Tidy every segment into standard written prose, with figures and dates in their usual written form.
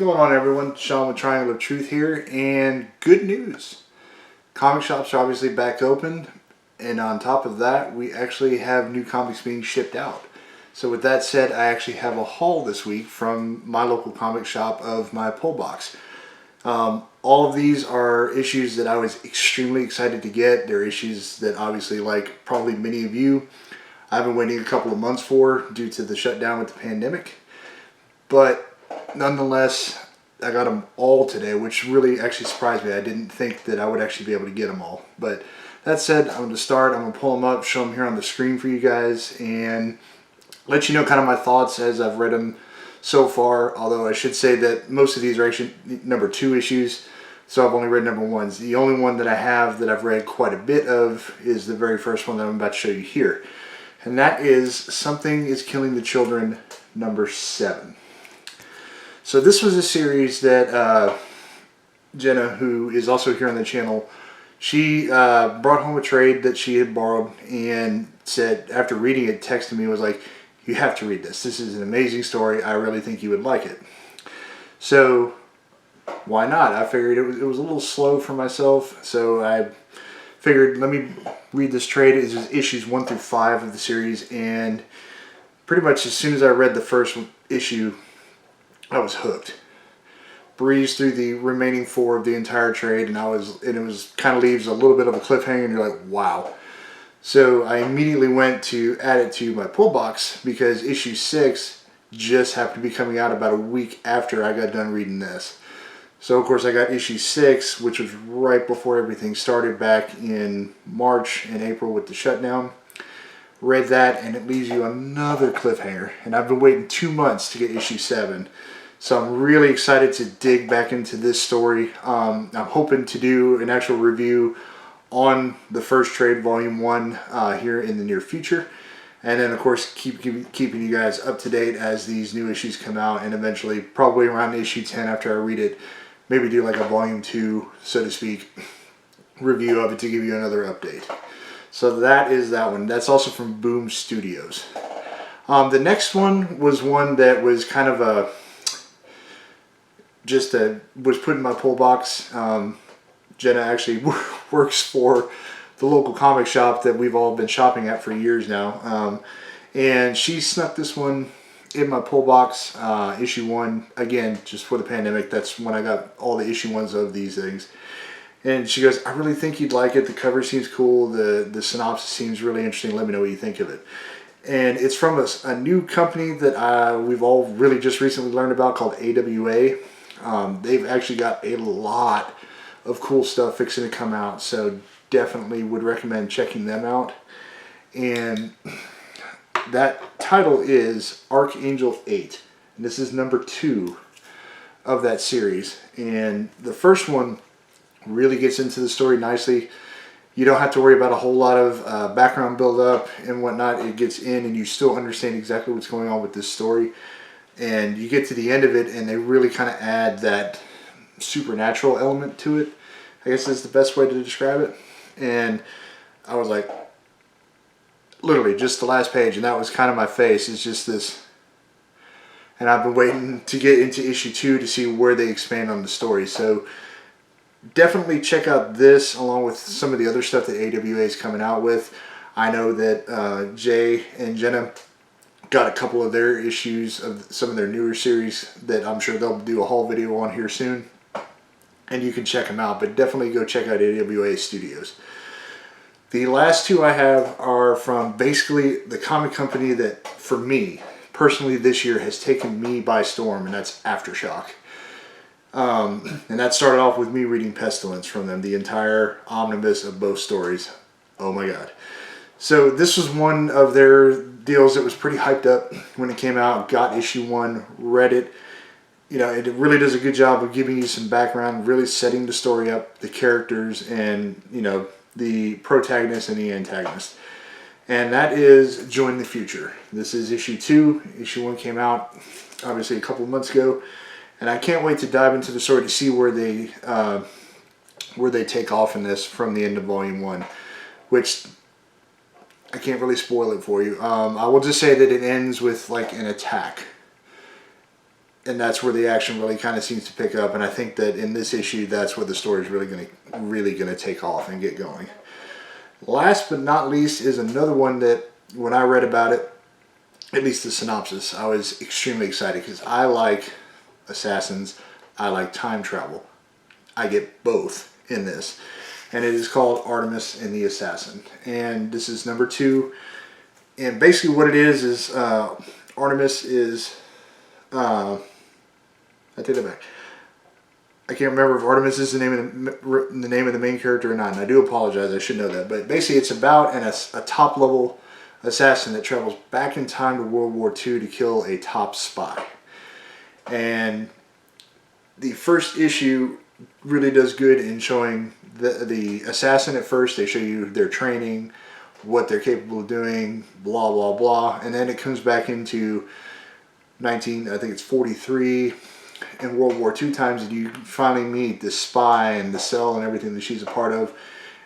going on, everyone? Sean with Triangle of Truth here, and good news. Comic shops are obviously back open, and on top of that, we actually have new comics being shipped out. So with that said, I actually have a haul this week from my local comic shop of my pull box. All of these are issues that I was extremely excited to get. They're issues that obviously, like probably many of you, I've been waiting a couple of months for due to the shutdown with the pandemic. But nonetheless, I got them all today, which really actually surprised me. I didn't think that I would actually be able to get them all. But that said, I'm going to start. I'm going to pull them up, show them here on the screen for you guys, and let you know kind of my thoughts as I've read them so far. Although I should say that most of these are actually number 2 issues, so I've only read number 1s. The only one that I have that I've read quite a bit of is the very first one that I'm about to show you here. And that is Something is Killing the Children, number 7. So this was a series that Jenna, who is also here on the channel, she brought home a trade that she had borrowed and said, after reading it, texted me, was like, "You have to read this. This is an amazing story. I really think you would like it." So why not? I figured it was a little slow for myself, so I figured let me read this trade. It is issues 1 through 5 of the series, and pretty much as soon as I read the first issue, I was hooked. Breezed through the remaining 4 of the entire trade, and it was kind of leaves a little bit of a cliffhanger, and you're like, wow. So I immediately went to add it to my pull box because issue 6 just happened to be coming out about a week after I got done reading this. So of course I got issue 6, which was right before everything started back in March and April with the shutdown. Read that, and it leaves you another cliffhanger, and I've been waiting 2 months to get issue 7. So I'm really excited to dig back into this story. I'm hoping to do an actual review on the first trade, volume 1, here in the near future. And then of course keeping you guys up to date as these new issues come out, and eventually probably around issue 10 after I read it, maybe do like a volume 2, so to speak, review of it to give you another update. So that is that one. That's also from Boom Studios. The next one was one that was kind of was put in my pull box. Jenna actually works for the local comic shop that we've all been shopping at for years now. And she snuck this one in my pull box, issue 1, again, just for the pandemic. That's when I got all the issue 1s of these things. And she goes, "I really think you'd like it. The cover seems cool. The synopsis seems really interesting. Let me know what you think of it." And it's from a new company that we've all really just recently learned about called AWA. They've actually got a lot of cool stuff fixing to come out, so definitely would recommend checking them out. And that title is Archangel 8, and this is number 2 of that series. And the first one really gets into the story nicely. You don't have to worry about a whole lot of background build-up and whatnot. It gets in, and you still understand exactly what's going on with this story. And you get to the end of it, and they really kind of add that supernatural element to it, I guess is the best way to describe it. And I was like, literally just the last page, and that was kind of my face. It's just this. And I've been waiting to get into issue 2 to see where they expand on the story. So definitely check out this along with some of the other stuff that AWA is coming out with. I know that Jay and Jenna got a couple of their issues of some of their newer series that I'm sure they'll do a haul video on here soon, and you can check them out. But definitely go check out AWA Studios. The last 2 I have are from basically the comic company that, for me personally, this year has taken me by storm, and that's Aftershock. And that started off with me reading Pestilence from them, the entire omnibus of both stories. Oh my god. So this was one of their deals that was pretty hyped up when it came out. Got issue 1, read it. You know, it really does a good job of giving you some background, really setting the story up, the characters, and, you know, the protagonist and the antagonist. And that is Join the Future. This is issue 2. Issue 1 came out obviously a couple of months ago. And I can't wait to dive into the story to see where they take off in this from the end of volume 1, which I can't really spoil it for you. I will just say that it ends with like an attack and that's where the action really kind of seems to pick up. And I think that in this issue, that's where the story is really going to take off and get going. Last but not least is another one that when I read about it, at least the synopsis, I was extremely excited because I like assassins, I like time travel. I get both in this. And it is called Artemis and the Assassin. And this is number 2. And basically what it is Artemis is, I take that back. I can't remember if Artemis is the name of the main character or not, and I do apologize, I should know that. But basically it's about a top level assassin that travels back in time to World War II to kill a top spy. And the first issue really does good in showing the assassin at first. They show you their training, what they're capable of doing, blah, blah, blah. And then it comes back into I think it's 43 in World War II times, and you finally meet the spy and the cell and everything that she's a part of.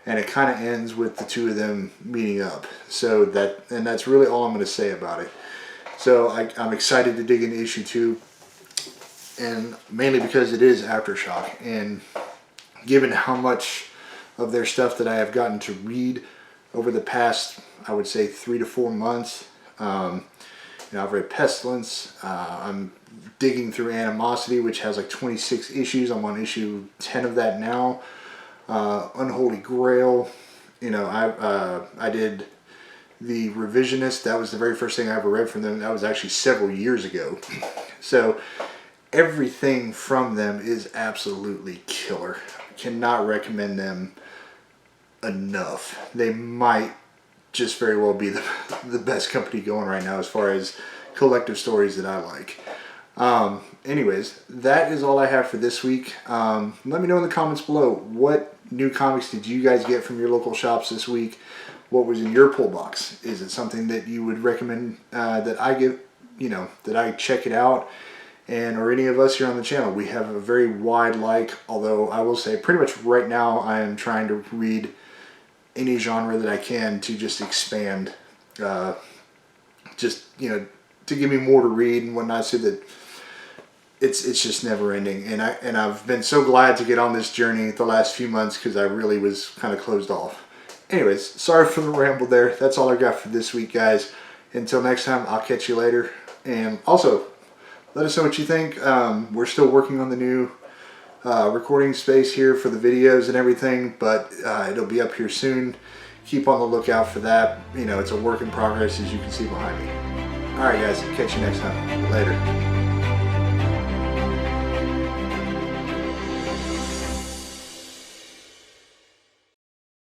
And it kind of ends with the two of them meeting up. So that's really all I'm going to say about it. So I'm excited to dig into issue 2. And mainly because it is Aftershock. And given how much of their stuff that I have gotten to read over the past, I would say 3 to 4 months. I've read Pestilence. I'm digging through Animosity, which has like 26 issues. I'm on issue 10 of that now. Unholy Grail. I did The Revisionist. That was the very first thing I ever read from them. That was actually several years ago. So everything from them is absolutely killer. Cannot recommend them enough. They might just very well be the best company going right now as far as collective stories that I like. Anyways, that is all I have for this week. Let me know in the comments below, what new comics did you guys get from your local shops this week? What was in your pull box? Is it something that you would recommend that I get, that I check it out? Or any of us here on the channel, we have a very wide although I will say pretty much right now I am trying to read any genre that I can to just expand, to give me more to read and whatnot, so that it's just never ending. And I've been so glad to get on this journey the last few months because I really was kind of closed off. Anyways, sorry for the ramble there. That's all I got for this week, guys. Until next time, I'll catch you later. And also, let us know what you think. We're still working on the new recording space here for the videos and everything, but it'll be up here soon. Keep on the lookout for that. It's a work in progress, as you can see behind me. Alright guys, catch you next time. Later.